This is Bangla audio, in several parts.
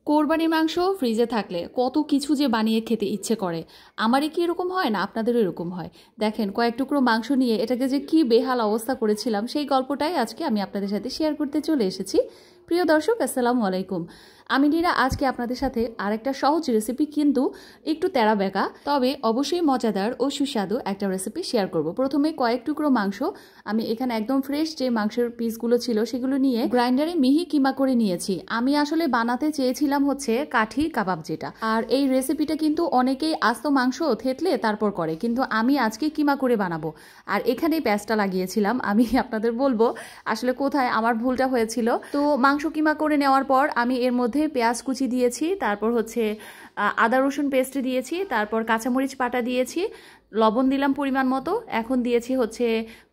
কোরবানির মাংস ফ্রিজে থাকলে কত কিছু যে বানিয়ে খেতে ইচ্ছে করে। আমারই কি এরকম হয় না আপনাদেরও এরকম হয়? দেখেন কয়েক টুকরো মাংস নিয়ে এটাকে যে কি বেহাল অবস্থা করেছিলাম সেই গল্পটাই আজকে আমি আপনাদের সাথে শেয়ার করতে চলে এসেছি। প্রিয় দর্শক, আসসালামু আলাইকুম। আমি নীরা আজকে আপনাদের সাথে আরেকটা সহজ রেসিপি, কিন্তু একটু তেরা বেঁকা, তবে অবশ্যই মজাদার ও সুস্বাদু একটা রেসিপি শেয়ার করব। প্রথমে কয়েক টুকরো মাংস আমি এখানে একদম ফ্রেশ যে মাংসের পিসগুলো ছিল সেগুলো নিয়ে গ্রাইন্ডারে মিহি কিমা করে নিয়েছি। আমি আসলে বানাতে চেয়েছিলাম হচ্ছে কাঠি কাবাব যেটা, আর এই রেসিপিটা কিন্তু অনেকেই আস্ত মাংস থেতলে তারপর করে, কিন্তু আমি আজকে কিমা করে বানাবো। আর এখানে পেঁয়াজটা লাগিয়েছিলাম। আমি আপনাদের বলবো আসলে কোথায় আমার ভুলটা হয়েছিল। তো মাংস কিমা করে নেওয়ার পর আমি এর মধ্যে পেঁয়াজ কুচি দিয়েছি, তারপর হচ্ছে আদা রসুন পেস্ট দিয়েছি, তারপর কাঁচামরিচ পাটা দিয়েছি, লবণ দিলাম পরিমাণ মতো। এখন দিয়েছি হচ্ছে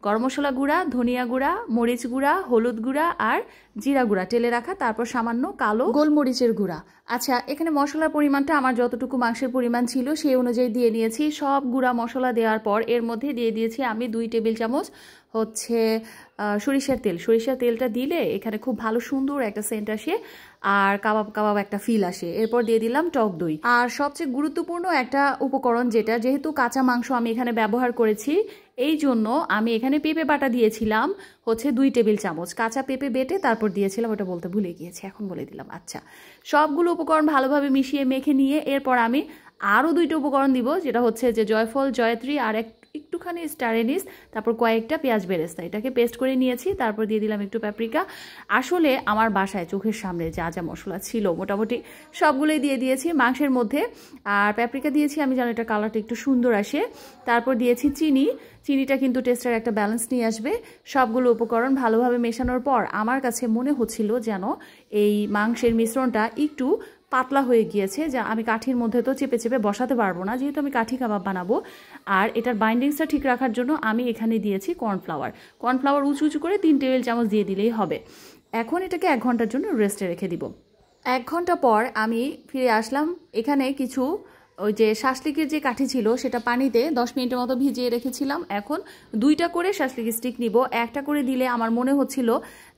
গরম মশলা গুঁড়া, ধনিয়া গুঁড়া, মরিচ গুঁড়া, হলুদ গুঁড়া আর জিরা গুঁড়া টেলে রাখা, তারপর সামান্য কালো গোলমরিচের গুঁড়া। আচ্ছা, এখানে মশলার পরিমাণটা আমার যতটুকু মাংসের পরিমাণ ছিল সেই অনুযায়ী দিয়ে নিয়েছি। সব গুঁড়া মশলা দেওয়ার পর এর মধ্যে দিয়ে দিয়েছি আমি 2 টেবিল চামচ হচ্ছে সরিষার তেল। সরিষার তেলটা দিলে এখানে খুব ভালো সুন্দর একটা সেন্ট আসে আর কাবাব কাবাব একটা ফিল আসে। এরপর দিয়ে দিলাম টক দই। আর সবচেয়ে গুরুত্বপূর্ণ একটা উপকরণ যেটা, যেহেতু কাঁচা মাংস আমি এখানে ব্যবহার করেছি এই জন্য আমি এখানে পেঁপে বাটা দিয়েছিলাম হচ্ছে 2 টেবিল চামচ। কাঁচা পেঁপে বেটে তারপর দিয়েছিলাম, ওটা বলতে ভুলে গিয়েছি, এখন বলে দিলাম। আচ্ছা, সবগুলো উপকরণ ভালোভাবে মিশিয়ে মেখে নিয়ে এরপর আমি আরও 2টা উপকরণ দিব, যেটা হচ্ছে যে জয়ফল, জয়ত্রী আর একটুখানি স্টার এনিস, তারপর কয়েকটা পেঁয়াজ বেরেস্তা, এটাকে পেস্ট করে নিয়েছি। তারপর দিয়ে দিলাম একটু পাপরিকা। আসলে আমার বাসায় চোখের সামনে যা যা মশলা ছিল মোটামুটি সবগুলোই দিয়ে দিয়েছি মাংসের মধ্যে। আর পাপরিকা দিয়েছি আমি যেন এটা কালারটা একটু সুন্দর আসে। তারপর দিয়েছি চিনি। চিনিটা কিন্তু টেস্টের একটা ব্যালেন্স নিয়ে আসবে। সবগুলো উপকরণ ভালোভাবে মেশানোর পর আমার কাছে মনে হচ্ছিল যেন এই মাংসের মিশ্রণটা একটু পাতলা হয়ে গিয়েছে, যা আমি কাঠির মধ্যে তো চেপে চেপে বসাতে পারবো না, যেহেতু আমি কাঠি কাবাব বানাবো। আর এটার বাইন্ডিংসটা ঠিক রাখার জন্য আমি এখানে দিয়েছি কর্নফ্লাওয়ার। কর্নফ্লাওয়ার উঁচু উঁচু করে 3 টেবিল চামচ দিয়ে দিলেই হবে। এখন এটাকে 1 ঘন্টার জন্য রেস্টে রেখে দিব। 1 ঘন্টা পর আমি ফিরে আসলাম। এখানে কিছু ওই যে শাসলিকের যে কাঠি ছিল সেটা পানিতে 10 মিনিটের মতো ভিজিয়ে রেখেছিলাম। এখন 2টা করে শাসলিক স্টিক নিব। একটা করে দিলে আমার মনে হচ্ছিল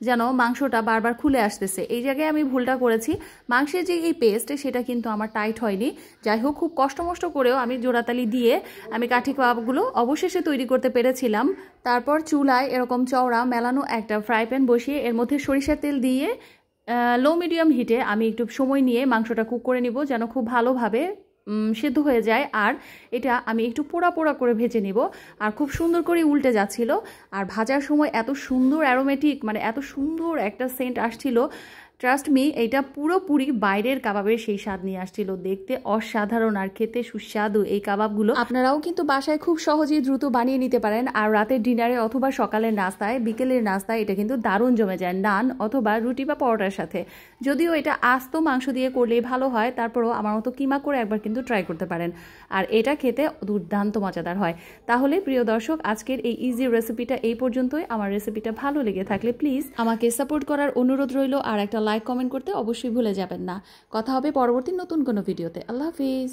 যেন মাংসটা বারবার খুলে আসতেছে। এই জায়গায় আমি ভুলটা করেছি। মাংসের যে এই পেস্ট সেটা কিন্তু আমার টাইট হয়নি। যাই হোক, খুব কষ্ট করেও আমি জোড়াতালি দিয়ে আমি কাঠি কাবাবগুলো অবশেষে তৈরি করতে পেরেছিলাম। তারপর চুলায় এরকম চওড়া মেলানো একটা ফ্রাই প্যান বসিয়ে এর মধ্যে সরিষার তেল দিয়ে লো মিডিয়াম হিটে আমি একটু সময় নিয়ে মাংসটা কুক করে নিব, যেন খুব ভালোভাবে সেদ্ধ হয়ে যায়। আর এটা আমি একটু পোড়া পোড়া করে ভেজে নিব। আর খুব সুন্দর করে উল্টে যাচ্ছিল। আর ভাজার সময় এত সুন্দর অ্যারোমেটিক, মানে এত সুন্দর একটা সেন্ট আসছিল, ট্রাস্ট মি, এইটা পুরোপুরি বাইরের কাবাবের সেই স্বাদ নিয়ে আসছিল। দেখতে অসাধারণ আর খেতে সুস্বাদু এই কাবাবগুলো। আপনারাও কিন্তু বাসায় খুব সহজেই দ্রুত বানিয়ে নিতে পারেন। আর রাতের ডিনারে অথবা সকালের নাস্তায়, বিকেলের নাস্তায় এটা কিন্তু দারুণ জমে যায় নান অথবা রুটি বা পরোটার সাথে। যদিও এটা আস্ত মাংস দিয়ে করলেই ভালো হয়, তারপরও আমার মতো কিমা করে একবার কিন্তু ট্রাই করতে পারেন। আর এটা খেতে দুর্দান্ত মজাদার হয়। তাহলে প্রিয় দর্শক, আজকের এই ইজি রেসিপিটা এই পর্যন্তই। আমার রেসিপিটা ভালো লেগে থাকলে প্লিজ আমাকে সাপোর্ট করার অনুরোধ রইল। আর একটা লাইক কমেন্ট করতে অবশ্যই ভুলে যাবেন না। কথা হবে পরবর্তী নতুন কোনো ভিডিওতে। আল্লাহ হাফিজ।